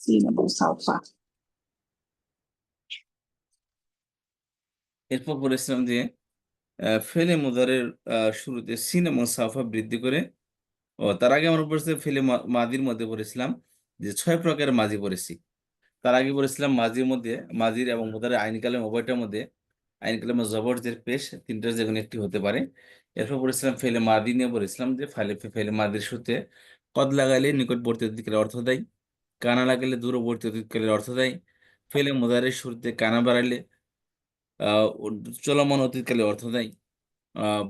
Scene এবং sulpha. এরপর বলেছিলাম যে ফেলে মুদারের শুরুতে সিন এবং সাফা বৃদ্ধি করে। তার আগে আমরা পড়েছি ফেলে মাদির মধ্যে পড়েছিলাম যে 6 প্রকারের মাঝি পড়েছি। তার আগে বলেছিলাম মাঝির মধ্যে, মাঝির এবং মুদারের আইন কালাম উভয়টার মধ্যে আইন কালামে জবর জের পেশ তিনটার যে কোনো একটি হতে পারে। এরপর বলেছিলাম ফেলে মাদি নিয়ে বলেছিলাম যে ফেলে মাদির শুরুতে কদ লাগাইলে নিকটবর্তী অতীতকালের অর্থ দেয়, কানা লাগাইলে দূরবর্তী অতীতকালের অর্থ দেয়। ফেলে মুদারের শুরুতে কানা বাড়াইলে চলমান অতীতকালে অর্থ দেয়।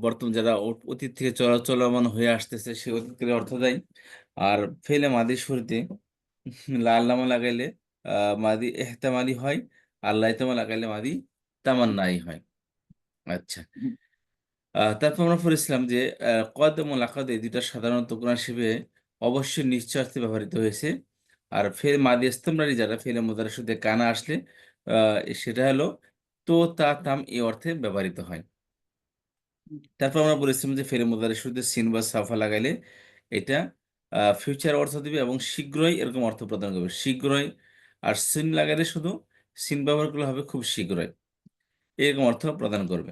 বর্তমান যারা অতীত থেকে চলমান হয়ে আসতেছে সে অতীতকালে অর্থ দেয়। আর ফেলে মাদির শুরুতে আল্লামা লাগাইলে মাদি এহতেমালি হয়, আল্লাহ ইহতেমা লাগাইলে মাদি তামান্নাই হয়। আচ্ছা, তারপর আমরা পড়েছিলাম যে কদ এবং লাকাদ এই দুইটা সাধারণত কোরআন শিবে অবশ্যই নিশ্চয়ার্থে ব্যবহৃত হয়েছে। আর ফের মাদি ইস্তেমরারি যারা ফেলে মুদারের সাথে কানা আসলে সেটা হলো তো তা তাম এই অর্থে ব্যবহৃত হয়। তারপর আমরা বলেছিলাম যে ফেরে মুদারের শুরুতে সিন বা সাফা লাগাইলে এটা ফিউচার অর্থ দিবে এবং শীঘ্রই এরকম অর্থ প্রদান করবে, শীঘ্রই। আর সিন লাগাইলে শুধু সিন ব্যবহার করলে হবে খুব শীঘ্রই, এরকম অর্থ প্রদান করবে।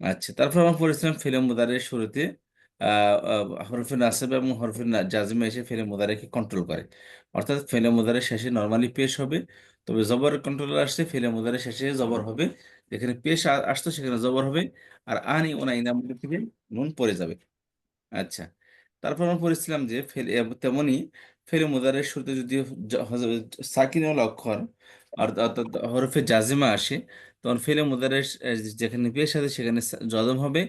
আচ্ছা, তারপর আমরা পড়েছিলাম ফেলে মুদারের শুরুতে হরফে নাসব এবং হরফে জাজমে এসে ফেলে মুদারেকে কন্ট্রোল করে। অর্থাৎ ফেলে মুদারের শেষে নর্মালি পেশ হবে, তবে জবর কন্ট্রোল আসছে ফেলে মুদারের শেষে জবর হবে। যেখানে পেশ আসতো সেখানে জবর হবে, আর আনি ওনা ইনা মধ্যে থেকে নুন পড়ে যাবে। আচ্ছা, তারপর আমরা পড়েছিলাম যে তেমনি ফেলে মুদারের শুরুতে যদি সাকিনুল অক্ষর অর্থাৎ হরফে জাজিমা আসে, তখন ফেলে মুদারের যেখানে পেশ আছে সেখানে জজম হবে,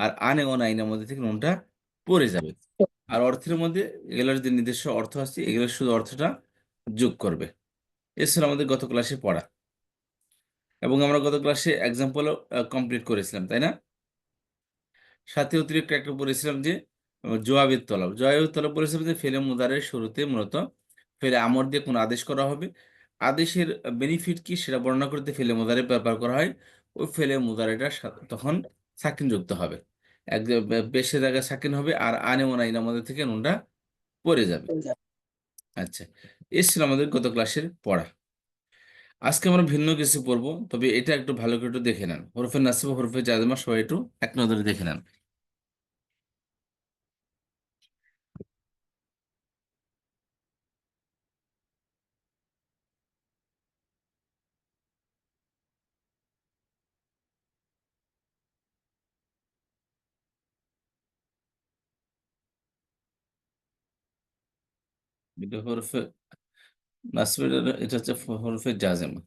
আর আনে ও নাইনের মধ্যে থেকে নুনটা পড়ে যাবে। আর অর্থের মধ্যে এগুলোর যে নিজস্ব অর্থ আছে এগুলোর শুধু অর্থটা যোগ করবে। এছাড়া আমাদের গত ক্লাসে পড়া, এবং আমরা গত ক্লাসে এক্সাম্পলও কমপ্লিট করেছিলাম, তাই না? সাথে অতিরিক্ত একটা বলেছিলাম যে জবাবের তলব বলেছিলাম যে ফেলে মুদারের শুরুতে মূলত ফেলে আমর দিয়ে কোনো আদেশ করা হবে। আদেশের বেনিফিট কি সেটা বর্ণনা করতে ফেলে মুদারে ব্যবহার করা হয়। ওই ফেলে মুদারেটা তখন সাকিন যুক্ত হবে, এক বেশের জায়গায় সাকিন হবে, আর আনে মোনা ইনার মধ্যে থেকে নুনটা পড়ে যাবে। আচ্ছা, এ ছিল আমাদের গত ক্লাসের পড়া। আজকে আমরা ভিন্ন কিছু পড়বো, তবে এটা একটু ভালো করে একটু দেখে নেন। হরফে নাসিব হরফে জাজমা সবাই একটু এক নজরে দেখে নেন। এটা হরফে নাসবের, এটা হচ্ছে হরফে জাজেমা।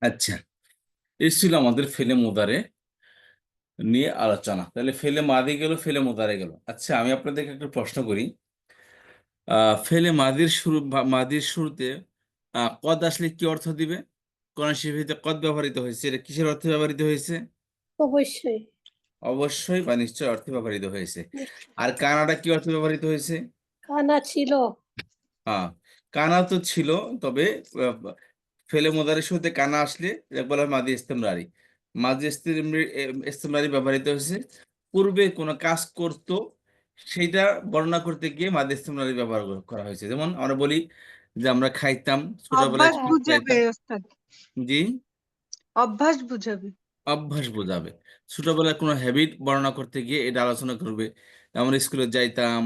আচ্ছা, এই ছিল আমাদের ফেলে মুদারে নিয়ে আলোচনা। তাহলে ফেলে মাদি গেল, ফেলে মুদারে গেল। আচ্ছা, আমি আপনাদেরকে একটা প্রশ্ন করি। ফেলে মাদির শুরুতে কদ আসলে কি অর্থ দিবে? কোরআন শরীফে কদ ব্যবহৃত হয়েছে, এটা কিসের অর্থে ব্যবহৃত হয়েছে? অবশ্যই অবশ্যই বা নিশ্চয় অর্থে ব্যবহৃত হয়েছে। নিশ্চয়। আর কানাডা কি অর্থে ব্যবহৃত হয়েছে? কানা ছিল। হ্যাঁ, কানা তো ছিল, তবে আহ, ফেলে মোদারের সাথে কানা আসলে এটা বলা হয় মাদি ইস্তেমরারি। মাদি ইস্তেমরারি ব্যবহৃত হয়েছে পূর্বে কোনো কাজ করত, সেটা বর্ণনা করতে গিয়ে মাদি ইস্তেমরারি ব্যবহার করা হয়েছে। যেমন আমরা বলি যে আমরা খাইতাম, ছোটবেলায় অভ্যাস খাবার বুঝাবে খাইতাম। ওস্তাদ, জি, অভ্যাস বুঝাবে। অভ্যাস বোঝাবে। ছোটবেলায় কোনো হ্যাবিট বর্ণনা করতে গিয়ে এটা আলোচনা করবে। আমরা স্কুলে যাইতাম,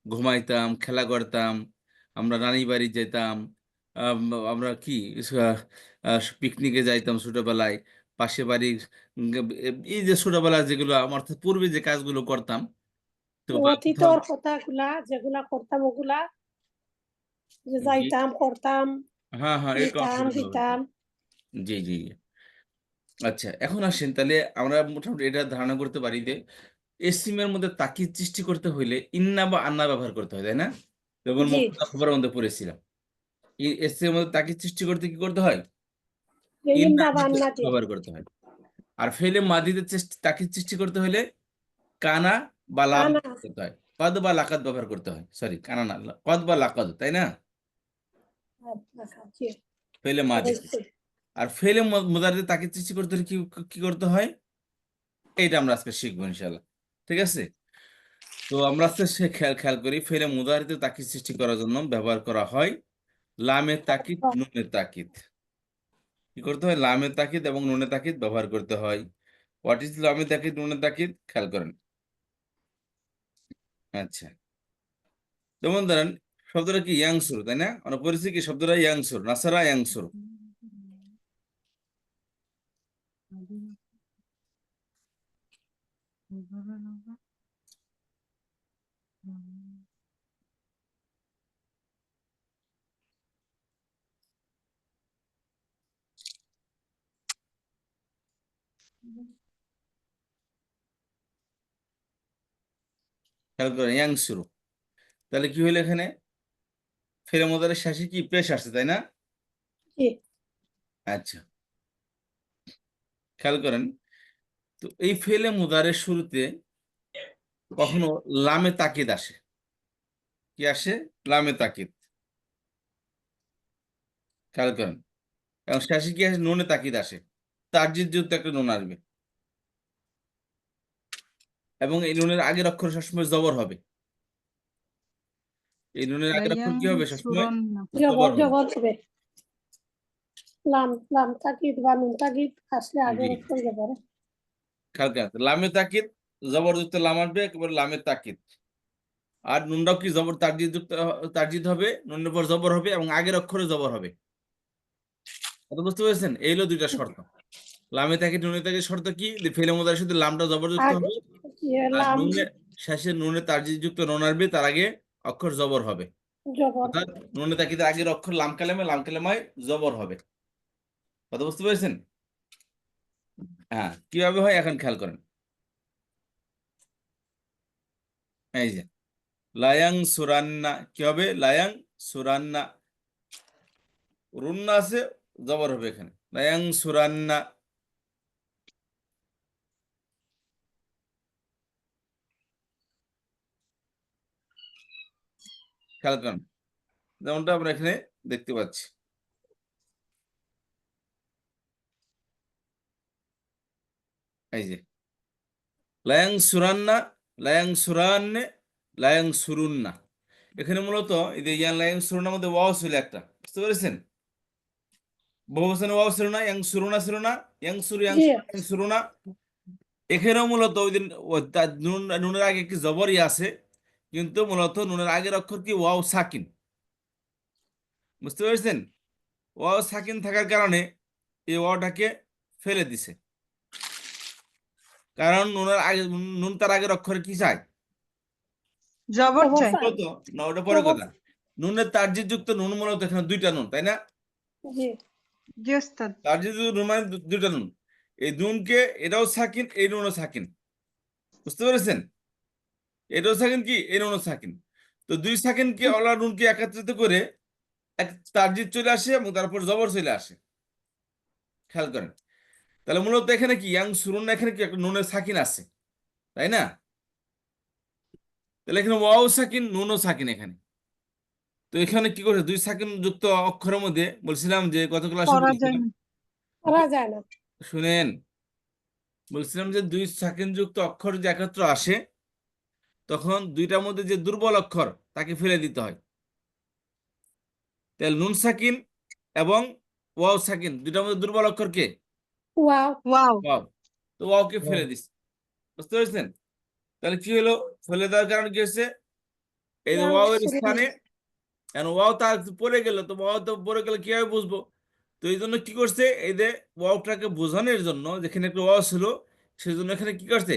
ঘুমাইতাম, খেলা করতাম, আমরা নানি বাড়ি যেতাম, আমরা কি পিকনিকে যাইতাম ছোটবেলায়, পাশে বাড়ির এই যে ছোটবেলায় যেগুলো আমার তো পূর্বে যে কাজগুলো করতাম, তো বা কোথাও। অতীতর কথাগুলা যেগুলা করতাম ওগুলা, যে জি, যাইতাম করতাম হ্যাঁ হ্যাঁ, এটা খাইতাম অর্থে ব্যবহৃত। দিতাম। জি জি জি। আচ্ছা, এখন আসেন তাহলে আমরা মোটামুটি এটা ধারণা করতে পারি যে এসিমের মধ্যে তাকিদ সৃষ্টি করতে হইলে ইন্না বা আন্না ব্যবহার করতে হয়, তাই না? যেমন জি, মুক্তা খবরের মধ্যে পড়েছিলাম, এই এসিমের মধ্যে তাকিদ সৃষ্টি করতে কি করতে হয়? ইন্না ইন্না বান্না দিয়ে। ব্যবহার করতে হয়। আর ফেলে মাদিতে তাকিদ সৃষ্টি করতে হলে কানা বা লাম কানা। ব্যবহার করতে হয়, কদ বা লাকাদ ব্যবহার করতে হয়। সরি, কানা না, কদ বা লাকাদ, তাই না? জি, ফেলে মাদিতে। অবশ্যই। আর ফেলে মুদারিতে তাকিদ সৃষ্টি করতে হলে কি কি করতে হয়, এইটা আমরা আজকে শিখবো ইনশাল্লাহ। ঠিক আছে, তো আমরা আজকে সে খেয়াল খেয়াল করি ফেলে মুদারিতে তাকিদ সৃষ্টি করার জন্য ব্যবহার করা হয় লামের তাকিদ, নুনের তাকিদ। কি করতে হয়? লামের তাকিদ এবং নুনের তাকিদ ব্যবহার করতে হয়। হোয়াট ইজ লামের তাকিদ, নুনের তাকিদ, খেয়াল করেন। আচ্ছা, যেমন ধরেন শব্দটা কি ইয়াংসুর, তাই না? আমরা পড়েছি কি শব্দটা ইয়াংসুর, নাসারা ইয়াংসুর। খেয়াল করেন, ইয়াংসুর। তাহলে কি হইলো এখানে? ফেলে মুদারের শেষে কি পেশ আসছে, তাই না? জি, আচ্ছা, খেয়াল করেন, তো এই ফেলে মুদারের শুরুতে কখনো লামে তাকিদ আসে। কি আসে? লামে তাকিদ। খেয়াল করেন, এবং শেষে কি আসে? নুনে তাকিদ আসে। তারজিদ যুক্ত একটা নুন আসবে, এবং এই নুনের আগের অক্ষর সবসময় জবর হবে। এই নুনের আগের অক্ষর কি হবে? সবসময় জবর জবর হবে। জবর হবে। লাম লাম তাকিদ বা নুন তাকিদ আসলে আগের জি, অক্ষর জবর। খেয়াল করেন, লামে তাকিদ, জবরযুক্ত লাম আসবে একেবারে লামে তাকিদ। আর নুনটাও কি জবর তারজিদ যুক্ত, তারজিদ হবে, নুনের পর জবর হবে এবং আগের অক্ষরে জবর হবে। কথা বুঝতে পেরেছেন? এই হলো দুইটা শর্ত। লামে তাকিদ নুনে তাকিদ শর্ত কি? যে ফেলে মুদারের সাথে লামটা জবরযুক্ত আগে হবে, আর লাম নুনে শেষে নুনে তারজিদ যুক্ত নুন আসবে, তার আগে অক্ষর জবর হবে। জবর। অর্থাৎ নুনে তাকিদের আগের অক্ষর লাম কালেমে, লাম কালেমায় জবর হবে। কথা বুঝতে পেরেছেন? হ্যাঁ, কিভাবে হয় এখন খেয়াল করেন। এই যে লায়াং সুরান্না, কি হবে? লায়াং সুরান্না, রুন্না আছে, জবর হবে এখানে, লায়াং সুরান্না। খেয়াল করেন, যেমনটা আমরা এখানে দেখতে পাচ্ছি। এই যে লায়াং সুরান্না, লায়াং সুরান্নে, লায়াং সুরুন্না। এখানে মূলত এই যে ইয়াং লায়াং সুরুন্নার মধ্যে ওয়াও ছিল একটা, বুঝতে পেরেছেন? বহুবচনে ওয়াও ছিল না, ইয়াং সুরুনা ছিল না, ইয়াং সুরু, ইয়াং জি, সুরু, ইয়াং সুরুনা। এখানেও মূলত ওই দিন নুনের আগে একটি জবরই আছে, কিন্তু মূলত নুনের আগের অক্ষর কি? ওয়াও সাকিন। বুঝতে পেরেছেন? ওয়াও সাকিন থাকার কারণে এই ওয়াওটাকে ফেলে দিছে। কারণ নুনের আগে, নুন তার আগের অক্ষরে কি চাই? জবর জবর চাই। চাই। মূলত না, ওটা পরে জবর। কথা। নুনের তার্জিত যুক্ত নুন মূলত এখানে দুইটা নুন, তাই না? জি, জি ওস্তাদ। তারজিদ নুন মানে দুইটা নুন, এই নুনকে এটাও সাকিন, এই নুনও সাকিন, বুঝতে পেরেছেন? এটাও সাকিন কি, এই নুনও সাকিন। তো দুই সাকিনকে ওলা নুনকে একত্রিত করে এক তারজিদ চলে আসে এবং তারপর জবর চলে আসে। খেয়াল করেন, তাহলে মূলত এখানে কি ইয়াং সুরুন, এখানে কি একটা নুনের সাকিন আছে, তাই না? তাহলে এখানে ওয়াও সাকিন, নুনও সাকিন এখানে। তো এখানে কি করছে, দুই সাকিন যুক্ত অক্ষরের মধ্যে বলছিলাম যে গত ক্লাসে পড়া যায় বলছিলাম, না। করা যায় না। শুনেন, বলছিলাম যে দুই সাকিন যুক্ত অক্ষর যে একত্র আসে তখন দুইটার মধ্যে যে দুর্বল অক্ষর তাকে ফেলে দিতে হয়। তাহলে নুন সাকিন এবং ওয়াও সাকিন দুইটার মধ্যে দুর্বল অক্ষর কে? ওয়াও। ওয়াও। ওয়াও। তো ওয়াওকে ফেলে দিস, বুঝতে পেরেছেন? তাহলে কি হলো, ফেলে দেওয়ার কারণে কি হচ্ছে, এই যে ইয়াং ওয়াও এর সুরুন। স্থানে এখন ওয়াও তার পড়ে গেল, তো ওয়াও তো পড়ে গেলে কিভাবে বুঝবো? তো এই জন্য কি করছে, এই যে ওয়াওটাকে বোঝানোর জন্য যেখানে একটা ওয়াও ছিল সেই জন্য এখানে কি করছে,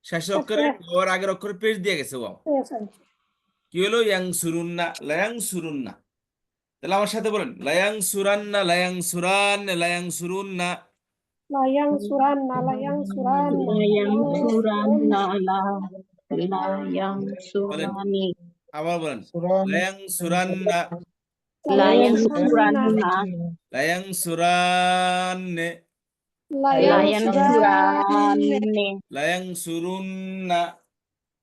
শেষের অক্ষরে ওয়ার আগের অক্ষরে পেশ দিয়ে গেছে ওয়াও। কি হলো, ইয়াং সুরুন্না, লায়াং সুরুন্না। তাহলে আমার সাথে বলেন, লায়াং সুরান্না, লায়াং সুরান, লায়াং সুরুন্না। লায়াং সুরান না, লায়াং সুরান না, Layang লায়াং suran সুরুন। na la, layang বলেন, surani, আবার বলেন, লায়াং সুরান্না, layang সুরান suran না, na, লায়াং সুরান্নে, লায়াং layang সুরান নে, surani, লায়াং সুরুন্না।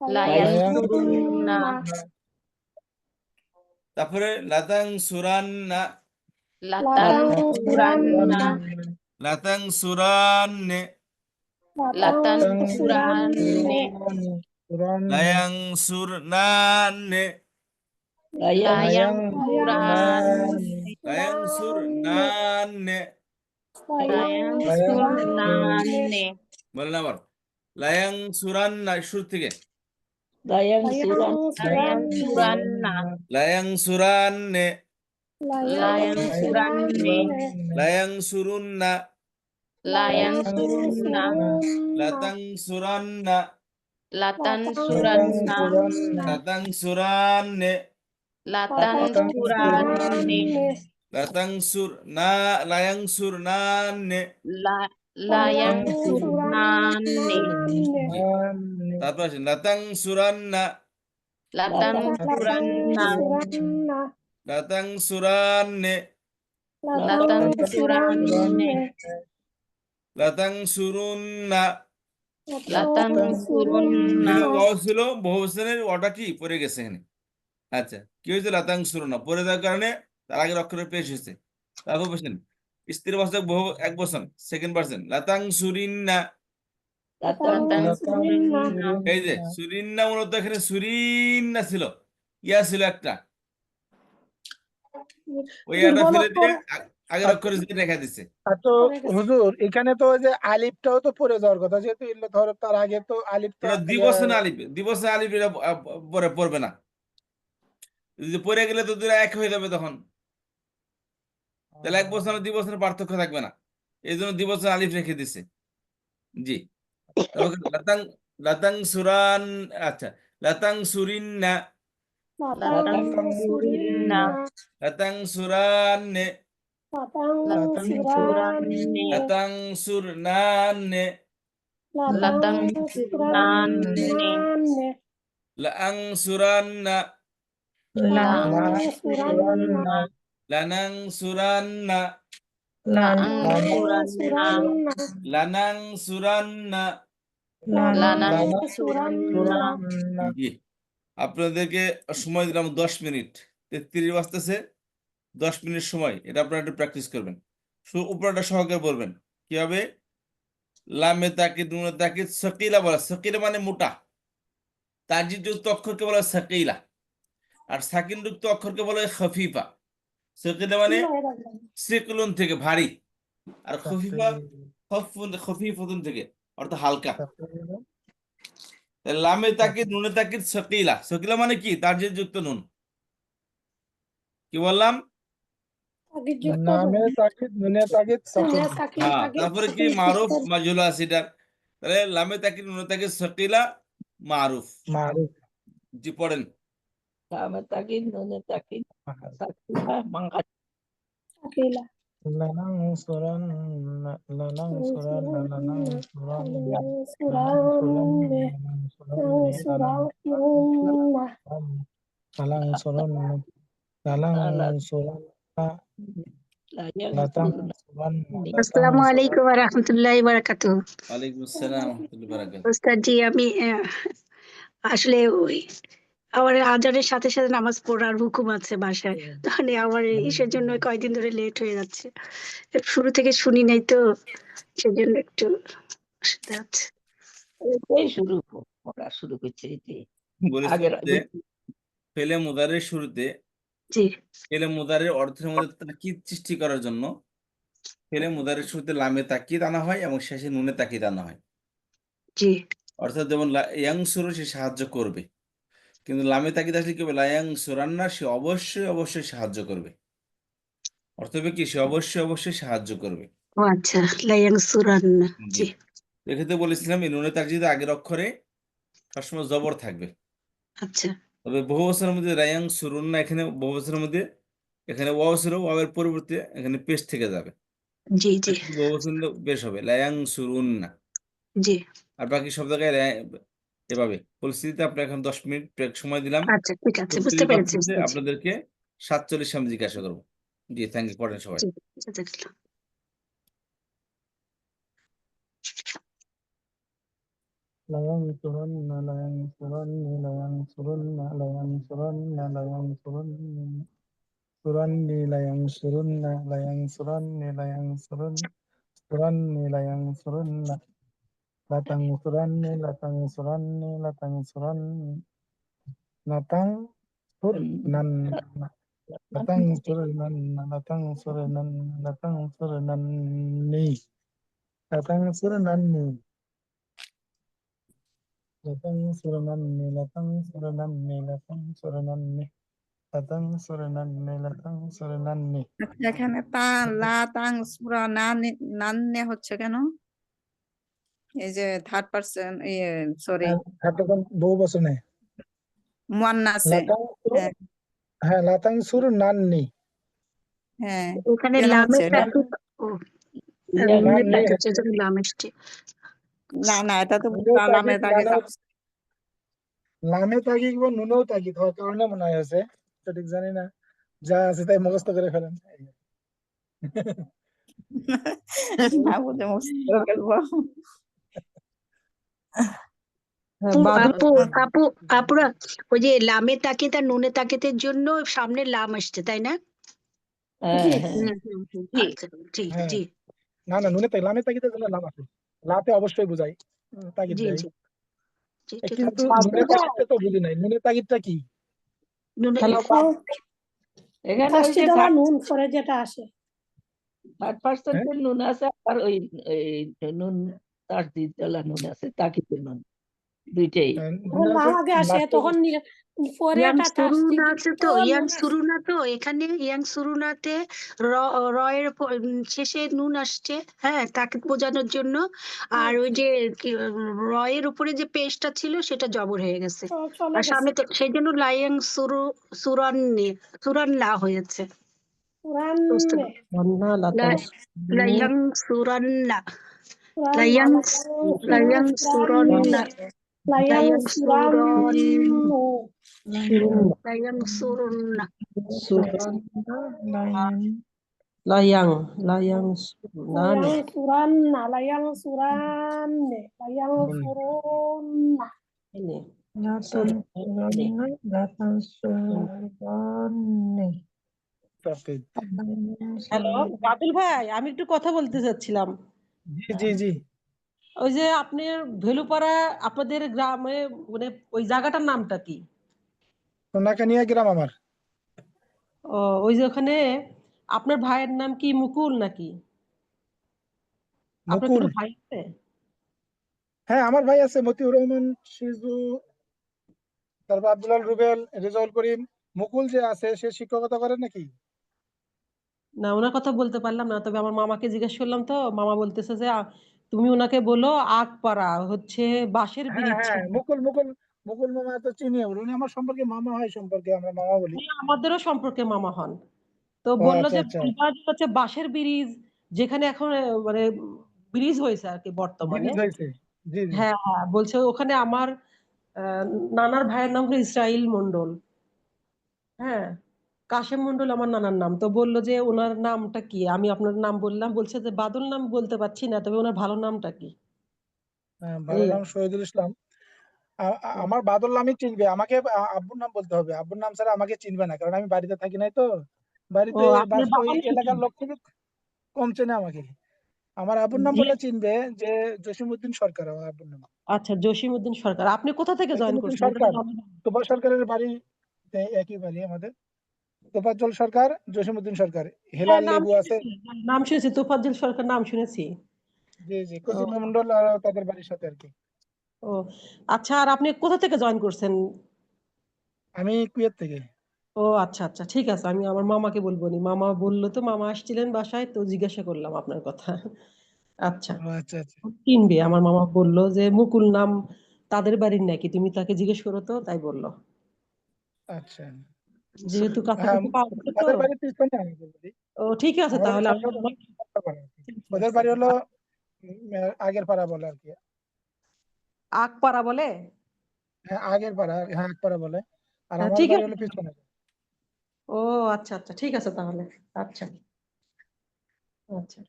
layang সুরুন surun না, na, তারপরে লাতাং সুরান্না, latang লাতাং suran সুরান na, না, লাতাং সুরান্নে, লাতাং latang সুরান suran নে, লায়াং সুরনান্নে, layang লায়াং suran, লায়াং সুরনান্নে। layang সুরান নে, surani, বলেন আবার, লায়াং সুরান্না, শুরু থেকে, layang লায়াং layang সুরান suran na, লায়াং সুরান্নে, layang suran ne, লায়াং সুরুন্না, layang surun na, লাতাং সুরান্না, latan suran na, লাতাং সুরান্নে, latan suran ne, লাতাং সুর না, লায়াং সুরনান্নে। layang suran ne, জি, তারপর আসেন, লাতাং সুরান্না, latang suran na, লাতাং সুরান্নে, latang suran ne, লাতাং সুরুন্না। latang surun na, এখানে ওয়াও ছিল, বহুবচনের ওয়াটা কি পড়ে গেছে এখানে। আচ্ছা, কি হয়েছে, লাতাং সুরুন্না পড়ে যাওয়ার কারণে তার আগের অক্ষরে পেশ হয়েছে। তারপর বলছেন স্ত্রীবাচক বহু এক বচন, সেকেন্ড পারসন, লাতাং সুরিন্না। latang surun na, এই যে সুরিন্না, মূলত এখানে সুরিন্না ছিল, ইয়া ছিল একটা, ওই ইয়াটা দুর্বল ফেলে দিয়ে অক্ষর আগের অক্ষরে যে রেখা দিচ্ছে। তো পড়ে গেছে। হুজুর এখানে তো ওই যে আলিফটাও তো পড়ে যাওয়ার কথা, যেহেতু ইল্লাত হরফ তার আগে তো আলিফটা ওটা দ্বিবচন আলিফ, দ্বিবচন আলিফ এটা পরে পড়বে না, যদি পড়ে গেলে তো দুটো এক হয়ে যাবে তখন, তাহলে এক বছর আর 2 বছরের পার্থক্য থাকবে না, এই জন্য দ্বিবচন আলিফ রেখে দিছে। জি, তারপর লাতাং, লাতাং সুরান, আচ্ছা, লাতাং সুরিন্না, latang surun na, লাতাং সুরান্নে, latang suran ne, লাতাং সুরনান্নে, latang suran ne, লাআং সুরান্না, lang surun na, লানাং সুরান্না, laang suran na, লানাং সুরান্না। lanang suran na, জি, আপনাদেরকে সময় দিলাম 10 মিনিট, 33 বাজতেছে, 10 মিনিট সময়, এটা আপনারা একটু প্র্যাকটিস করবেন, উপরটা সহকারে বলবেন কিভাবে। লামে তাকিদ, নুনে তাকিদ, সাকিলা বলা, সাকিলা মানে মোটা, তাজিদযুক্ত অক্ষরকে বলা হয় সাকিলা, আর সাকিনযুক্ত অক্ষরকে বলা হয় খফিফা। সাকিলা মানে সিকলুন থেকে ভারী, আর খফিফা খফিফতুন থেকে অর্থাৎ হালকা। তাহলে লামে তাকিদ, নুনে তাকিদ, সাকিলা, সাকিলা মানে কি, তাজিদযুক্ত নুন। কি বললাম? নামে তাকিদ নুনে তাকিদ সাকিন। হ্যাঁ, তারপরে কি মারুফ মাজহুল আছে এটা, তাহলে লামে তাকিদ, নুনে তাকিদ, সাকিলা, মারুফ। মারুফ। জি, পড়েন। Kama takin, nuna takin, sakila, mangkat, সাকিলা লানানসুরান্না লানানসুরান্না লানানসুরান্না লানানসুরান্না লানানসুরান্না লানানসুরান্না লানানসুরান্না লাতানসুরান্না আসসালামু আলাইকুম ওয়া রাহমাতুল্লাহি ওয়া বারাকাতুহু। ওয়ালাইকুম আসসালাম রহমতুল্লাহ বারাকাত। ওস্তাদ জি, আমি আসলে ওই আমার আজানের সাথে সাথে নামাজ পড়ার হুকুম আছে বাসায়, তাহলে আমার ইসের জন্য কয়েকদিন ধরে লেট হয়ে যাচ্ছে। শুরু থেকে শুনি নাই তো, সেজন্য একটু অসুবিধা আছে। এই পড়া শুরু করছে এতে আগের বলেছিলাম যে ফেলে মুদারের শুরুতে জি ফেলে মুদারের অর্থের মধ্যে তাকিদ সৃষ্টি করার জন্য ফেলে মুদারের শুরুতে লামে তাকিদ আনা হয় এবং শেষে নুনে তাকিদ আনা হয়। জি অর্থাৎ যেমন ইয়াংসুরু সে সাহায্য করবে, কিন্তু লামে তাকিদ আসলে কি হবে, লায়াংসুরান্না সে অবশ্যই অবশ্যই সাহায্য করবে। অর্থ হবে কি, সে অবশ্যই অবশ্যই সাহায্য করবে। ও আচ্ছা, লায়ানসুরান্না। জি, জি এক্ষেত্রে বলেছিলাম এই নুনে তাকিদ আগের অক্ষরে সবসময় জবর থাকবে। আচ্ছা তবে বহু বছরের মধ্যে রায়াং সুরুন্না, এখানে বহু বছরের মধ্যে এখানে ওয়াও ছিল, ওয়াওয়ের পরিবর্তে এখানে পেশ থেকে যাবে, জি জি বহু বছর বেশ হবে লায়াং সুরুন্না। জি আর বাকি সব জায়গায় এভাবে পরিস্থিতিতে আপনার এখন 10 মিনিট ব্রেক সময় দিলাম। আচ্ছা, ঠিক আছে, বুঝতে 32 পেরেছি বাচ্চাতে ওস্তাদ জি। আপনাদেরকে 47 সামনে জিজ্ঞাসা করবো। জি, থ্যাংক ইউ, পড়েন সবাই। জি, জাযাকাল্লাহ। লায়ানসুরান্না লায়ানসুরান্নি লায়ানসুরান্না লায়ানসুরান্না লায়ানসুরান্নি সুরান্নি লায়ানসুরান্না লায়ানসুরান্নি লায়ানসুরান্নি লায়ানসুরান্না লাতানসুরান্নি লাতানসুরান্নি লাতানসুরান্নি লাতানসুরনান্না লাতানসুরনান্না লাতানসুরনান্না লাতানসুরনান্নি লাতানসুরনান্নি লাতানসুরনান্নি লাতানসুরনান্নি লাতানসুরনান্নি লাতানসুরনান্নি লাতানসুরনান্নি। আচ্ছা, এখানে নান্নে হচ্ছে কেন? এই যে থার্ড পারসন, সরি, তখন বহু বছর নেই। মুয়ান্নাসে। হ্যাঁ হ্যাঁ লাতানসুরনান্নি। হ্যাঁ, এখানে কেন লামের হচ্ছে? তাকিদ, ও নুনের তাকিদ, সেজন্য লাম এসছে। না না, এটা তো নুনেও লামে তাকিদ, তাকিদ। লামে তাকিদ বা নুনেও তাকিদ হওয়ার কারণে মনে হয় আছে, সঠিক জানি না, যা আছে তাই মুখস্থ করে ফেলেন। না বুঝে মুখস্থ করে ফেলবো। আপুরা, ওই যে লামে তাকিদ আর নুনে তাকিদের জন্য সামনে লাম আসছে, তাই না? জি আচ্ছা, জি হ্যাঁ, জি না না, নুনে তাকিদ, লামে তাকিদের জন্য লাম আছে, লাতে অবশ্যই বুঝাই তাকিদ জি দেয়। জি জি, ঠিক কিন্তু আছে। নুনে তাকিদটা তো বুঝি নাই, নুনে তাকিদটা কি? নুনে এখানে ওই ফার্স্টে যে দেওয়া নুন পরে যেটা আসে। থার্ড হ্যাঁ? পার্সেন্টের নুন আছে, আর ওই নুন তার দিতলা নুন আছে, তাকিদের নুন দুইটাই। যখন লা আগে আসে তখন পরে ইয়াং একটা সুরুনা আছে তো, ইয়াং নুন আসে। সুরুনা তো, এখানে ইয়াং সুরুনাতে রয়ের শেষে নুন আসছে, হ্যাঁ, তাকিদ বোঝানোর জন্য। আর ওই যে রয়ের উপরে যে পেস্টটা ছিল সেটা জবর হয়ে গেছে, চলে আর গেছে। সামনে তো সেই জন্য লাইয়াং সুরান্না হয়েছে। সুরান্নে লাইয়াং সুরান্না, সুরান্না লাইয়াং লাইয়াং সুরান্না, লায়াং লাইয়াং সুরান্নো লাইয়াং সুরান্না। লায়াং লায়াং সুরান্না লায়াং সুরান্নে লায়াং সুরন্না। তাকিদ। হ্যালো বাদল ভাই, আমি একটু কথা বলতে চাচ্ছিলাম। জি জি জি। ওই যে আপনি ভেলুপাড়া, আপনাদের গ্রামে মানে ওই জায়গাটার নামটা কি? সোনাকানিয়া গ্রাম আমার। ও, ওই যে ওখানে আপনার ভাইয়ের নাম কি মুকুল নাকি? আপনার মুকুল? কোনো ভাই আছে? হ্যাঁ, আমার ভাই আছে, মতিউর রহমান, সিজু, তারপর আব্দুল রুবেল, রেজাউল করিম। মুকুল যে আছে সে শিক্ষকতা করে নাকি? না, ওনার কথা বলতে পারলাম না, তবে আমার মামাকে জিজ্ঞেস করলাম, তো মামা বলতেছে যে তুমি ওনাকে বলো আগপাড়া হচ্ছে বাঁশের হ্যাঁ ব্রিজ। হ্যাঁ, মুকুল মুকুল মুকুল মামা তো চিনি, উনি আমার সম্পর্কে মামা হয়, সম্পর্কে আমরা মামা বলি। আমাদেরও সম্পর্কে মামা হন। তো ও বললো আচ্ছা যে আচ্ছা, ফুলবাড়ি হচ্ছে বাঁশের ব্রিজ, যেখানে এখন মানে ব্রিজ হয়েছে আর কি বর্তমানে। ব্রিজ হয়েছে। জি জি। হ্যাঁ হ্যাঁ, বলছে ওখানে আমার নানার ভাইয়ের নাম হলো ইসরাইল মন্ডল। হ্যাঁ, কাশেম মন্ডল আমার নানার নাম। তো বললো যে ওনার নামটা কি, আমি আপনার নাম বললাম, বলছে যে বাদল নাম বলতে পারছি না, তবে ওনার ভালো নামটা কি। ভালো এই নাম শহীদুল ইসলাম। আমার বাদল নামই চিনবে, আমাকে আব্বুর নাম বলতে হবে। আব্বুর নাম ছাড়া আমাকে চিনবে না, কারণ আমি বাড়িতে থাকি নাই তো। ও বাড়িতে আপনার ওই বাবার নাম কি? এলাকার লোক খুবই কম চেনে আমাকে। আমার আব্বুর নাম জি, বলে চিনবে যে জসিমউদ্দিন সরকার আমার আব্বুর নাম। আচ্ছা, জসিমউদ্দিন সরকার। আপনি কোথা থেকে জয়েন জসিমউদ্দিন করছেন এটা তো সরকার, জানি না। তোফাজ্জল সরকারের বাড়ি একই বাড়ি আমাদের। তোফাজ্জল সরকার, জসিমউদ্দিন সরকার, হ্যাঁ, হেলাল নাম লেবু আছে। শুনেছি, নাম শুনেছি, তোফাজ্জল সরকার নাম শুনেছি। জি জি, ও, কসিম মন্ডল আর তাদের বাড়ির সাথে আর কি। ও আচ্ছা, আর আপনি কোথা থেকে জয়েন করছেন? আমি কুয়েত থেকে। ও আচ্ছা আচ্ছা, ঠিক আছে, আমি আমার মামাকে বলবো নি, মামা বললো তো, মামা আসছিলেন বাসায় তো জিজ্ঞাসা করলাম আপনার কথা। আচ্ছা, ও আচ্ছা আচ্ছা চিনবে, আমার মামা বললো যে মুকুল নাম তাদের বাড়ির নাকি, তুমি তাকে জিজ্ঞেস করো তো, তাই বললো। আচ্ছা। যেহেতু হ্যাঁ, কাছাকাছি পাওয়া গেছে তো। ওদের বাড়ির পিছনে আমাদের বাড়ি। ও ঠিক আছে, আমাদের তাহলে আমি ছোট আমার পাড়া আর কি। ওদের বাড়ি হলো আগের পাড়া বলে আর কি। আগপাড়া বলে। হ্যাঁ আগের পাড়া, হ্যাঁ আগ পাড়া বলে। আর হ্যাঁ, আমার ঠিক বাড়ি আছে। হলো পিছনে। ও আচ্ছা আচ্ছা, ঠিক আছে তাহলে। আচ্ছা আচ্ছা।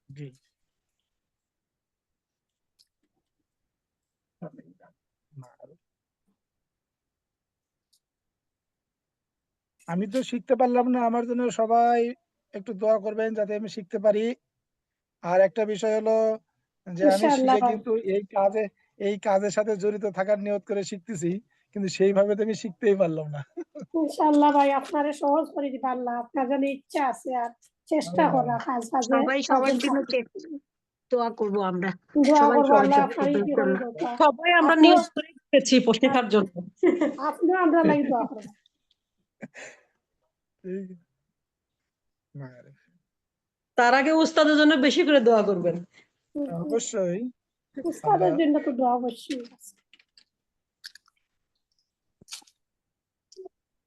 জি। আমি তো শিখতে পারলাম না, আমার জন্য সবাই একটু দোয়া করবেন যাতে আমি শিখতে পারি। আর একটা বিষয় হলো যে আমি ইনশাআল্লাহ শিখে ভাই, কিন্তু এই কাজের সাথে জড়িত থাকার নিয়ত করে শিখতেছি, কিন্তু সেইভাবে তো আমি শিখতেই পারলাম না। ইনশাআল্লাহ ভাই, আপনারে সহজ করে দিবা আল্লাহ। আপনার জন্য ইচ্ছা আছে আর চেষ্টা করা, কাজ কাজে সবাই সবার কাজের জন্য কাজে দোয়া করবো আমরা। দোয়া সবাই করবো, সবার আল্লাহ জন্য আপনার দোয়া কি করে করবো। দোয়া। সবাই আমরা আপনিও নিউজ করে রেখেছি শেখার জন্য। আপনিও আমরা লাগি দোয়া করবো। না, তার আগে উস্তাদের জন্য বেশি করে দোয়া করবেন। অবশ্যই আমরা উস্তাদের জন্য তো দোয়া অবশ্যই আছে।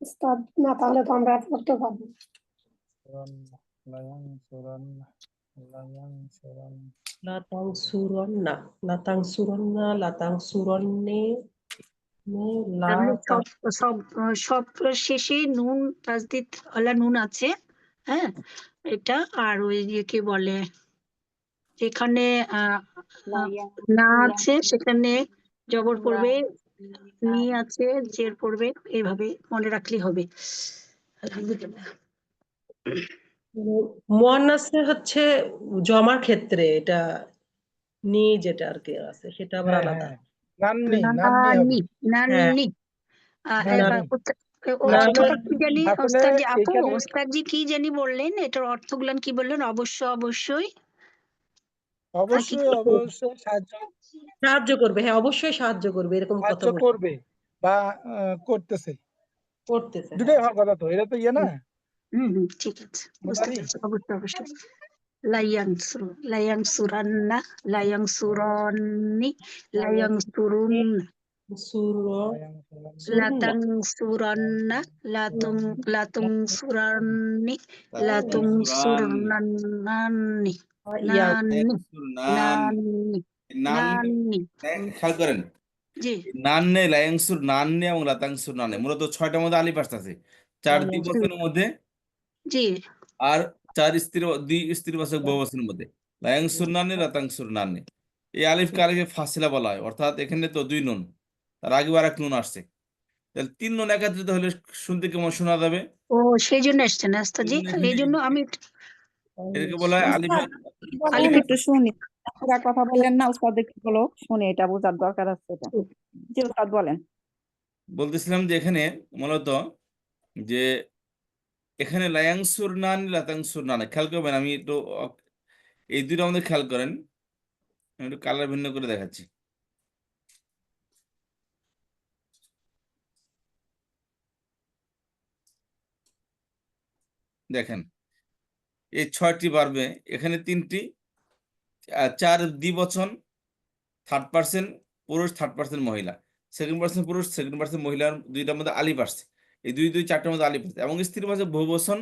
উস্তাদ না তাহলে তো আমরা পড়তে পারবো না। লাতাং সুরন্না, লাতাং সুরন্না, লাতাং সুরন্নে, তাহলে সব সব সব শেষে নুন তাজদিদ ওলা নুন আছে। হ্যাঁ, এটা আর ওই যে কি বলে, যেখানে না আছে সেখানে জবর পড়বে, নি আছে জের পড়বে, এইভাবে মনে রাখলেই হবে। আলহামদুলিল্লাহ। মুয়ান্নাসে হচ্ছে জমার ক্ষেত্রে এটা নি যেটা আর কি আছে সেটা আবার হ্যাঁ আলাদা। হ্যাঁ, নান্নি হবে। হ্যাঁ, নান্নি নানি, আসলে অর্থটা কি জানি আসলে ওস্তাদ আপু, এইখানে ওস্তাদজি কি জানি বললেন, এটার অর্থগুলান কি বললেন? অবশ্যই আর কি অবশ্যই কি? অবশ্যই সাহায্য করবে, হ্যাঁ অবশ্যই সাহায্য করবে, এরকম কথা সাহায্য বলবে। করবে বা করতেছে, করতেছে, হ্যাঁ। দুটাই হওয়ার কথা। তো এটা তো ইয়ে না, ঠিক আছে, বুঝতে মোটারি। পেরেছি, অবশ্যই। লায়াংসুরান্না, লায়াংসুরন্নি, লায়াংসুরুন, লাতাংসুরান্না, লাতুংসুরান্নি, লাতুংসুরনান্নি, নান্নি, নান্নি, নান্নি। খেয়াল করেন, জি নান্নে লায়াংসুর নান্নে এবং লাতাংসুর নান্নে মূলত 6টার মধ্যে আলিফ আসতেছে, 4 দ্বিবচনের মধ্যে জি আর 4 স্ত্রীবাচক বহুবচনের মধ্যে। লায়াংসুর নান্নে লাতাংসুর নান্নে, এই আলিফকে আলিফে ফাসিলা বলা হয়, অর্থাৎ এখানে তো 2 নুন, তার আগে আর 1 নুন আসছে, তাহলে 3 নুন একত্রিত হলে শুনতে কেমন শোনা যাবে? ও সেই জন্য এসছেন ওস্তাদজি, এই জন্য আমি এটাকে বলা হয় আলিফে বলেন আলিফে একটু শুনি, পুরা কথা বললেন না, উস্তাদ একটু বলো, শুনে এটা বোঝার দরকার আছে এটা। জি উস্তাদ বলেন। বলতেছিলাম যে এখানে মূলত যে এখানে লায়াংসুর নান লাতাংসুর নান, খেয়াল করবেন, আমি একটু এই দুটো আমাদের খেয়াল করেন, আমি একটু কালার ভিন্ন করে দেখাচ্ছি। দেখেন, এই 6টি বাড়বে, এখানে 3টি, 4 দ্বিবচন, 3rd পার্সন পুরুষ, 3rd পার্সন মহিলা, 2nd পার্সন পুরুষ, 2nd পার্সন মহিলার 2টার মধ্যে আলিফ আসছে, এই 2 2 4টার মধ্যে আলিফ আসছে, এবং স্ত্রীবাচক বহুবচন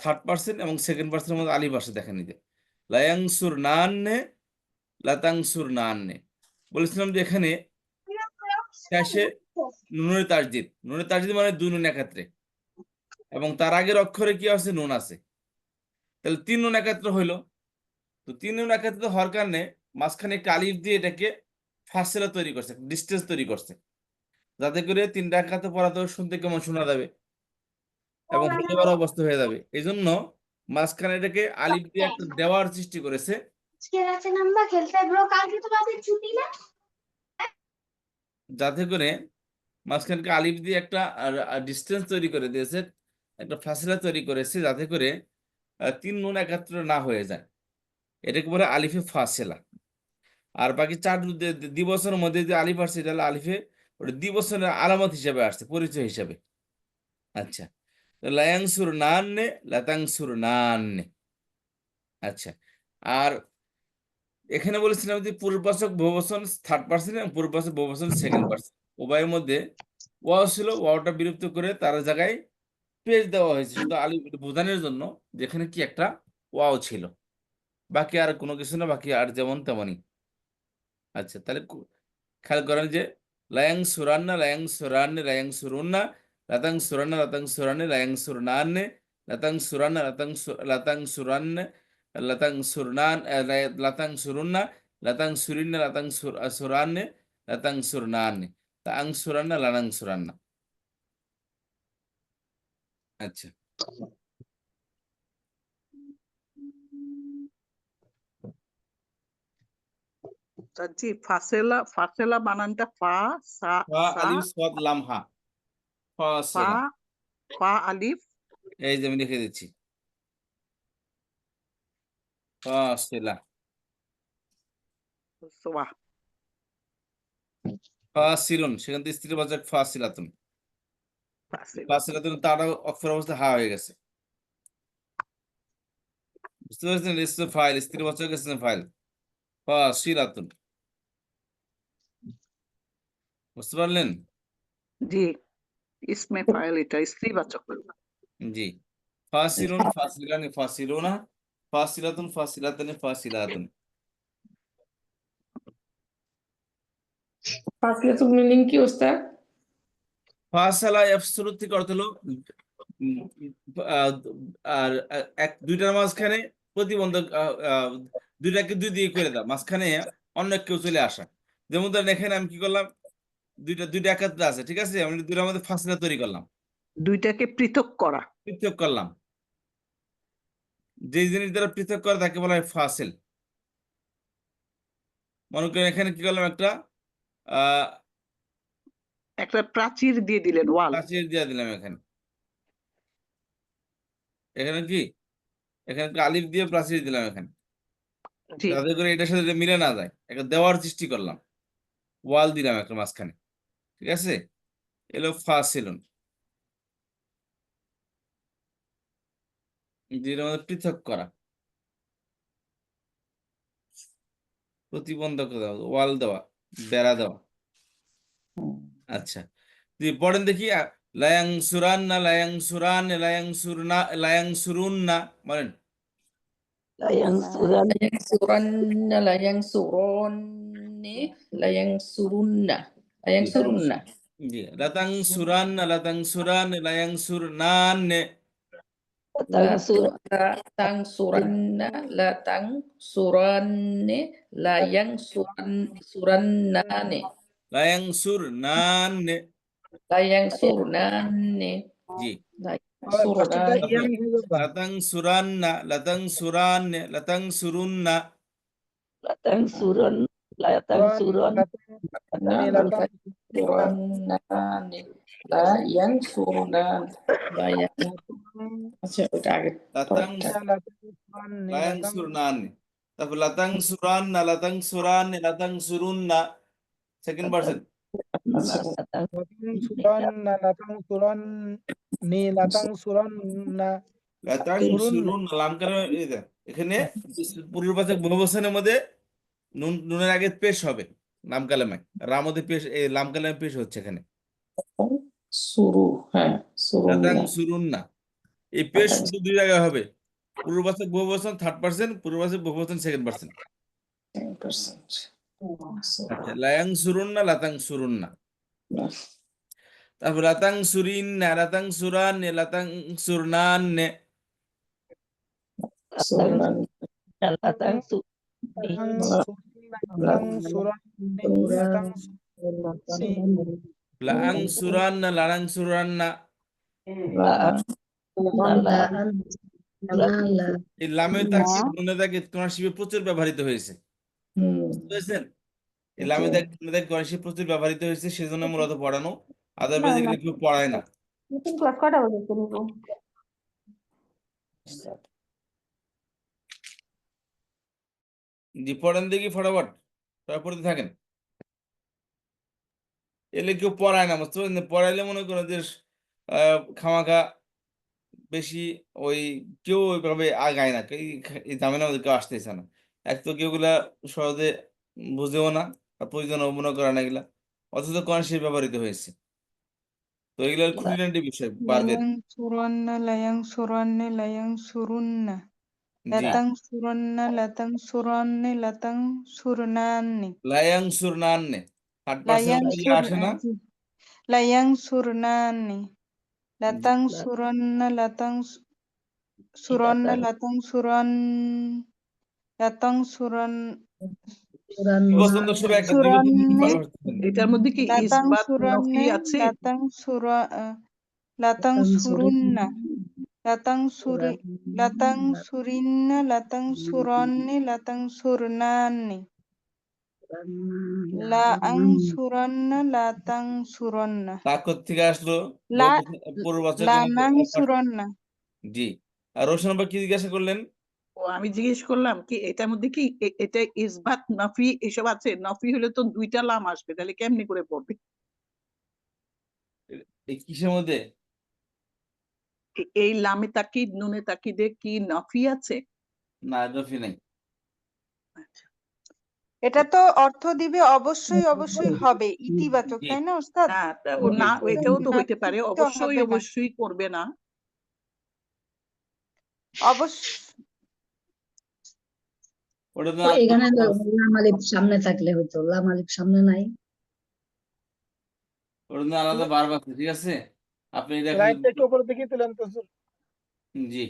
থার্ড পার্সন এবং সেকেন্ড পার্সনের মধ্যে আলিফ আসে, দেখেন এই যে লায়াংসুর নান্নে লাতাংসুর নান্নে। বলেছিলাম যে এখানে শেষে নুনের তাসদিদ মানে দুই নুন একত্রে, এবং তার আগের অক্ষরে কি আছে, নুন আছে, তাহলে তিন নুন একত্র হইলো। তো তিন নুন একত্রিত হওয়ার কারণে মাঝখানে একটা আলিফ দিয়ে এটাকে ফাসিলা তৈরি করছে, ডিস্টেন্স তৈরি করছে, যাতে করে তিন রাকাতে পড়াতে শুনতে কেমন শোনা যাবে এবং বুঝতে পারা অবস্থা হয়ে যাবে। এই জন্য মাঝখানে এটাকে আলিফ দিয়ে একটা দেওয়ার সৃষ্টি করেছে, যাতে করে মাঝখানকে আলিফ দিয়ে একটা ডিস্টেন্স তৈরি করে দিয়েছে, একটা ফাসিলা তৈরি করেছে, যাতে করে তিন নুন একাত্র না হয়ে যায়। এটাকে বলে আলিফে ফাসিলা। আর বাকি চার দিবসের মধ্যে যে আলিফ আসছে, এটা হলো আলিফে ওটা দিবসের আলামত হিসেবে আসছে, পরিচয় হিসেবে। আচ্ছা, লায়াংসুর নান্নে লাতাংসুর নান্নে। আচ্ছা, আর এখানে বলেছিলাম যে পূর্ববাচক বহুবচন থার্ড পার্সন এবং পূর্ববাচক বহুবচন সেকেন্ড পার্সন, উভয়ের মধ্যে ওয়াও ছিল, ওয়াওটা বিলুপ্ত করে তার জায়গায় পেজ দেওয়া হয়েছে, শুধু আলিফ বোঝানোর জন্য যেখানে কি একটা ওয়াও ছিল, বাকি আর কোনো কিছু না, বাকি আর যেমন তেমনই। আচ্ছা, তাহলে খেয়াল করেন যে লায়াং সুরান্না লায়াং সুরান্নে লায়াং সুরুন্না লাতাং সুরান্না লাতাং সুরান্নে লায়াং সুরনান্নে লাতাং সুরান্না লাতাং সুরান্নে লাতাং সুরনান লাতাং সুরুন্না লাতাং সুরিন্না লাতাং সুরান্নে লাতাং সুরনান্নে তাং সুরান্না লানাং সুরান্না। আচ্ছা, জি, ফাসেলা বানানটা ফা সা ফা সা আলিফ সাদ লাম হা ফা ফাসিলা। ফা আলিফ এই যে আমি লিখে দিচ্ছি ফাসিলা। সোয়া। ফাসিলুন, সেখান থেকে স্ত্রীবাচক ফাসিলাতুন, ফাসিলাতুন তার অক্ষর অবস্থা হা হয়ে গেছে। বুঝতে পারছেন, ইসমে ফাইল, স্ত্রীবাচক ইসমে ফাইল ফাসিলাতুন। বুঝতে পারলেন? জি, ইসমে ফাইল, এটা স্ত্রীবাচক। জি, ফাসিলুন ফাসিলানি ফাসিলুনা ফাসিলাতুন ফাসিলাতানি ফাসিলাতুন। ফাসিলাতুল মিনিং কি ওস্তাদ? ফাসালা ইয়াফসুলু থেকে অর্থ হলো আর এক দুইটার মাঝখানে প্রতিবন্ধক, দুইটাকে দুই দিয়ে করে দাও, মাঝখানে অন্য কেউ চলে আসা। যেমন ধরেন এখানে আমি কি করলাম, দুইটা একাত্রে আছে, ঠিক আছে, আমি দুইটার মধ্যে ফাসিলা তৈরি করলাম, দুইটাকে পৃথক করা। পৃথক করলাম। যে জিনিস দ্বারা পৃথক করা তাকে বলা হয় ফাসিল। মনে করেন এখানে কি করলাম, একটা প্রাচীর দিয়ে দিলেন, ওয়াল। প্রাচীর দিয়ে দিলাম, এখানে এখানে কি আলিফ দিয়ে প্রাচীর দিলাম এখানে, জি, যাতে করে এটার সাথে মিলে না যায়, একটা দেওয়ার সৃষ্টি করলাম, ওয়াল দিলাম একটা মাঝখানে, ঠিক আছে, এলো ফাসিলুন, যেটার মধ্যে পৃথক করা, প্রতিবন্ধক দেওয়া, ওয়াল দেওয়া, বেড়া দেওয়া। আচ্ছা, তুই পড়েন দেখি, লায়াং সুরান্না লায়াং সুরান লায়াং সুরনা লায়াং সুরুন্না, বলেন। লায়াংসুরান লায়াংসুরান্না লায়াংসুরন্নি লায়াংসুরুন্না লায়াংসুরুন্না। জি, লাতাং সুরান্না লাতাং সুরান লায়াং সুরনান্নে লাতাংসুরান্না লাতাংসুরান্নি লায়াংসুরান্নানি লায়াং সুরনান্নে। লায়াংসুরনানি জি, ফার্স্টটা লায়াংসুরনানি ইয়াং হয়ে যাবে। লাতাং সুরান্না লাতাং সুরান্নে লাতাং সুরুন্না। লাতাংসুরান লাতাং লাতাংসুরান্নানি লায়াংসুরনান লায়াং। আচ্ছা, ওটা আগে লাতাং পরেরটা। লায়াং সুরনান্নে, তারপর লাতাং সুরান্না লাতাং সুরান্নে লাতাং সুরুন্না, সেকেন্ড পারসন। লাতাং সুরান্না লাতাং সুরুন লাম কালামে এই দেখ, এখানে পূর্ববাচক বহুবচনের মধ্যে নুনের আগে পেশ হবে, লাম কালামায় রামতে পেশ, এই লাম কালামে পেশ হচ্ছে এখানে, শুরু, হ্যাঁ, লাতাং সুরুন্না। সুরুন্না। এই পেশ শুধু দুই জায়গায় হবে, পূর্ববাচক বহুবচন থার্ড পার্সন, পূর্ববাচক বহুবচন সেকেন্ড পার্সন। আচ্ছা, লায়াং সুরুন না লাতাং সুরুন না। তারপর লাতাং সুরিন না, লাতাং সুরান নে, লাতাং সুরনান নে। লাতাং সু- লাতাং সুরান্নি, লাতাং সুরান্নি, লাআং সুরান না, লানাং সুরান না। এই লামে তাকিদ নুনে তাকিদ কোরআন শরীফে প্রচুর ব্যবহৃত হয়েছে, বুঝতে পেরেছেন? এই লামে তাকিদ নুনে তাকিদ কোরআন শরীফে প্রচুর ব্যবহৃত হয়েছে, সেজন্য মূলত পড়ানো, আদারওয়াইজ এগুলো কেউ পড়ায় না। ক্লাস কয়টা বাজে নিব? জি, পড়েন দেখি ফটাফট, সবাই পড়তে থাকেন। এলে কেউ পড়ায় না, বুঝতে পারছেন? পড়াইলে মনে করেন যে খামাখা বেশি ওই কেউ ওইভাবে আগায় না, এই ঝামেলা মধ্যে কেউ আসতেছে না। এক তো কেউগুলা সহজে বুঝেও না, আর প্রয়োজন মনে করে না এগুলা, অথচ কোরআন শরীফ ব্যবহৃত হয়েছে। তো এগুলো খুঁটিনাটি বিষয় বারবার। লায়াং সুরান্না লায়াং সুরান্নে লায়াং সুরুন্না জি, লাতাং সুরান্না লাতাং সুরান্নে লাতাং সুরনান্নি লায়াং সুরনান্নে থার্ড পার্সন লায়াং বললে আসে না। লায়াং সুরনান্নি লাতাং সুরান্না লাতাং সুরান্না লাতাং সুরান লাতাং সুরান পছন্দ সবাই একটা সুরান্নে এটার মধ্যে কি লাতাং ইসবাত সুরান্নে নফি আছে? লাতাং সুরা লাতাং সুরুন্না লাতাং সুরি লাতাং সুরিন্না লাতাং সুরান্নে লাতাং সুরনান্নি লাআং সুরান্না লাতাং সুরান্না তাকত থেকে আসলো লা পূর্ববাচক লানাং সুরান্না জি। আর রোশন ভাই কি জিজ্ঞাসা করলেন? ও আমি জিজ্ঞেস করলাম কি এটার মধ্যে কি এটা ইসবাত নফি এসব আছে? নফি হলে তো দুইটা লাম আসবে, তাহলে কেমনি করে পড়বে? এই কিসের মধ্যে? এই লামে তাকিদ নুনে তাকিদে কি নফি আছে? না, রফি নাই। এটা তো অর্থ দিবে অবশ্যই অবশ্যই হবে ইতিবাচক, জি। তাই না ওস্তাদ? না না, এটাও তো হইতে পারে, নাফি তো অবশ্যই হবে না। অবশ্যই করবে না। অবশ্য ওটা তো এখানে লাম আলিফ সামনে থাকলে হতো, লাম আলিফ সামনে নাই। ওটা তো আলাদা বার আছে, ঠিক আছে? আপনি এটা লাইটটা একটু উপরের দিকে তুলেন তো হুজুর। জি,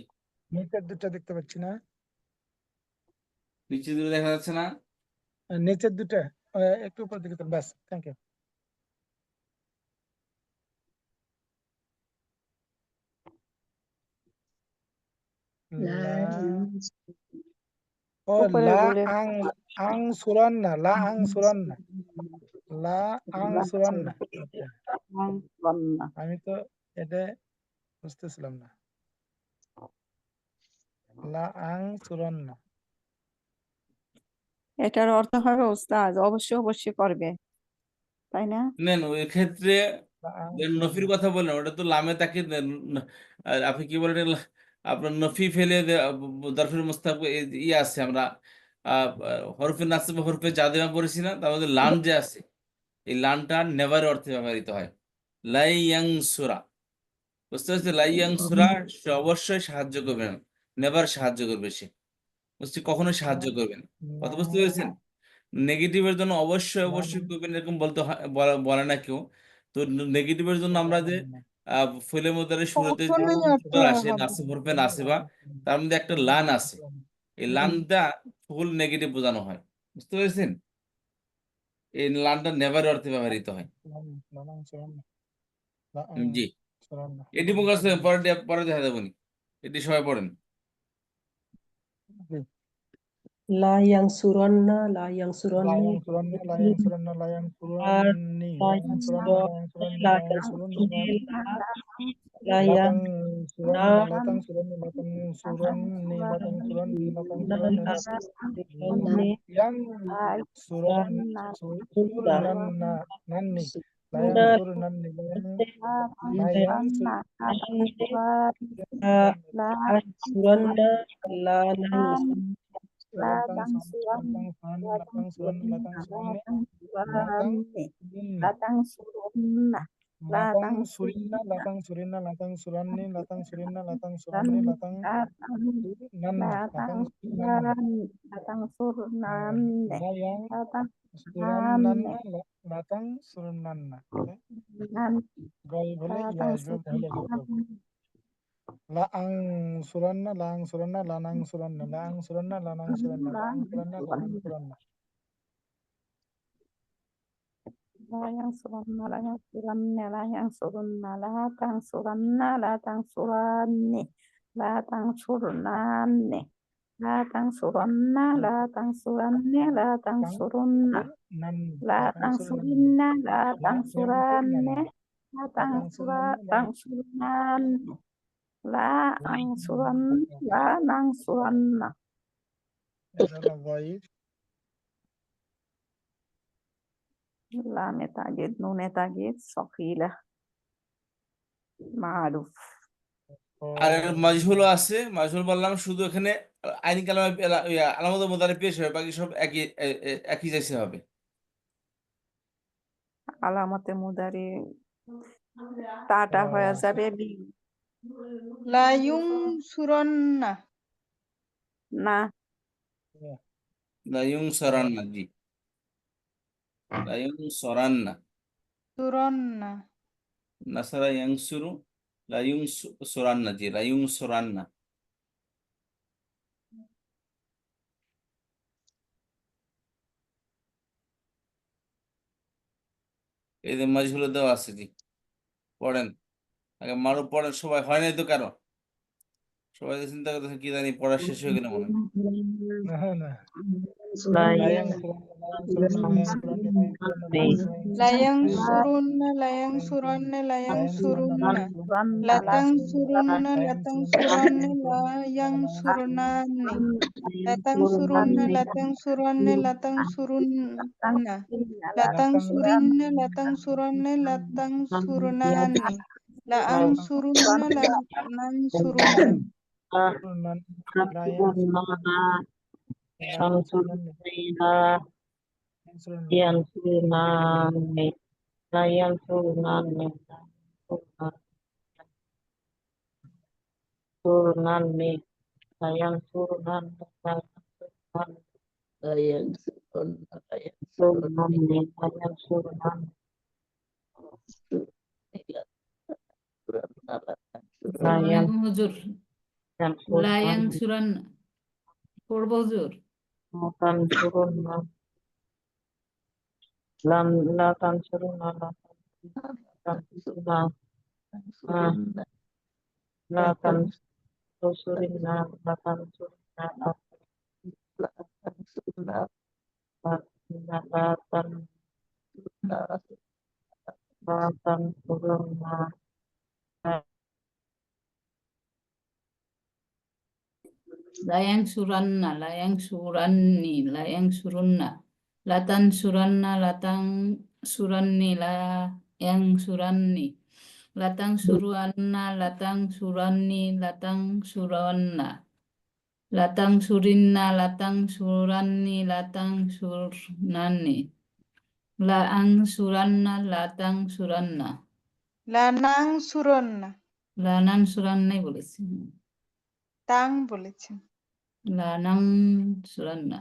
নিচের দুটো দেখতে পাচ্ছি না, নিচে দূরে দেখা যাচ্ছে না। আর নিচের দুটো একটু উপরের দিকে তুলেন, ব্যাস, থ্যাংক ইউ। ও উপরে লা বলে আং আং সুরান্না, লা আং সুরান্না, লা আং সুরান্না। আচ্ছা, আমি তো এটা বুঝতেছিলাম না। লা আং সুরান্না, এটার অর্থ হবে ওস্তাদ অবশ্যই অবশ্যই করবে, তাই না? নেন ওই ক্ষেত্রে লা আং যে নফির সুরান্না। কথা বললেন, ওটা তো লামে তাকে আপনি কি বলেন আপনার নফি ফেলে দরফির মুস্তাক ইয়ে আছে, আমরা হরফে নাসব হরফে জাদিমা পড়েছি না, তার মধ্যে লান যে আছে, এই লানটা নেভার অর্থে ব্যবহৃত হয়। লাইয়াং সুরা, বুঝতে পারছি? লাইয়াং সুরা, সে অবশ্যই সাহায্য করবে না, নেভার সাহায্য করবে সে, বুঝছি, কখনোই সাহায্য করবে না। কথা বুঝতে পেরেছেন? নেগেটিভের জন্য অবশ্যই অবশ্যই করবেন এরকম বলতে বলে না কেউ। তো নেগেটিভের জন্য আমরা যে ফেলে মোতারের শুরুতে যে কখনোই অর্থ সুরা আসে, হবে নাসিব হরফে নাসিবা, তার মধ্যে একটা লান আছে, এই লানটা ফুল নেগেটিভ বোঝানো হয়, বুঝতে পেরেছেন? এই লানটা নেভার অর্থে ব্যবহৃত হয়। লা আং সুরান্না, লা আং জি, সুরান্না। এটি মুখস্থ পরে দেখা যাবনি, এটি সবাই পড়েন। লা ইয়ানসুরান্না লা লা ইয়ানসুরান্নি আং সুরান্না, লা আং সুরান্না, লা আং আর সুরান্নি, লা লা আং সুরান্না, লা আং সুরান্নি, লা লা আং সুরান্নি, লা লাতাং না সুরান্না, লাতাং সুরান্নি, লাতাং সুরান্নি, লাতাং সুরান্নি, লাতাং সুরান্নি, ইয়াং সুরান সুরনান্না নান্নি, লায়াং সুরনান্নি, লায়াং সুরান্না লা নানি লাতাং সুরান্নি, লাতাং সুরান্নি, লাতাং সুরান্নি, লাতাং সুরান্নি, Latang surinna, latang surinna, latang suranni, latang surinna, latang suranni, latang nanna, latang surinanna. Latang surnanne. Layang Latang surannanna, latang surannanna. গল বলে ইয়া আসবে ভুলে গেল। লাং সুরান্না, লাং সুরান্না, লানাং সুরান্না, লাং সুরান্না, লানাং সুরান্না, লাং সুরান্না, লানাং সুরান্না। Layang suranna, layang suranne, layang surunna, latang suranna, latang suranne, latang surnanne, latang suranna, latang suranne, latang surunna, nan, latang surinna, latang suranne, latang suratang suranne, latang suranne, latang suranna. এটা গয়ব। لام تاجد نون تاجد ثقيلة معروف আর মাজহুলও আছে, মাজহুল বললাম শুধু এখানে আইনি কালামে আলামত মুদারে পেশ হবে, বাকি সব একই জায়সে হবে। আলামতে মুদারি তাটা হয়ে যাবে লায়ুং সুরন্না, না লাইয়ুং সরান্না, জি লাইয়ুং সরান্না, সুরন্না, নাসারা ইয়াংসুরু, লাইয়ুং সরান্না, জি লাইয়ুং সরান্না। এই যে মাজহুল দেওয়া আছে, জি পড়েন আগে মারু পড়েন, সবাই হয় নাই তো কারো, সবাই তো চিন্তা করতেছে কি জানি পড়া শেষ হয়ে গেলে মনে হয়। না না লায়ং লায়ং সুরুন্না, লায়ং সুরন্না, লায়ং সুরুন্না, লাতাং সুরুন্না, লাতাং সুরন্না, লায়ং সুরনান্নি, লাতাং সুরুন্না, লাতাং সুরন্না, লাতাং সুরুন্না, লাতাং সুরিন্না, লাতাং সুরন্না, লাতাং সুরনান্নি, লাআং সুরুন্না, লানাং সুরুন্না, Layang surunna, layang surunni, আসসালামু হুজুর, লায়াং সুরান পড়বো হুজুর? Layang suranna, layang suranni, layang surunna, latan suranna, latang suranni, layang suranni, latang suranna, latang suranni, latang suranna, latang surinna, latang suranni, latang surnanni, laang suranna, latang suranna, লানাং সুরন্না, লানান সুরান্নাই বলেছি, তাং বলেছেন। লানাং সুরান্না।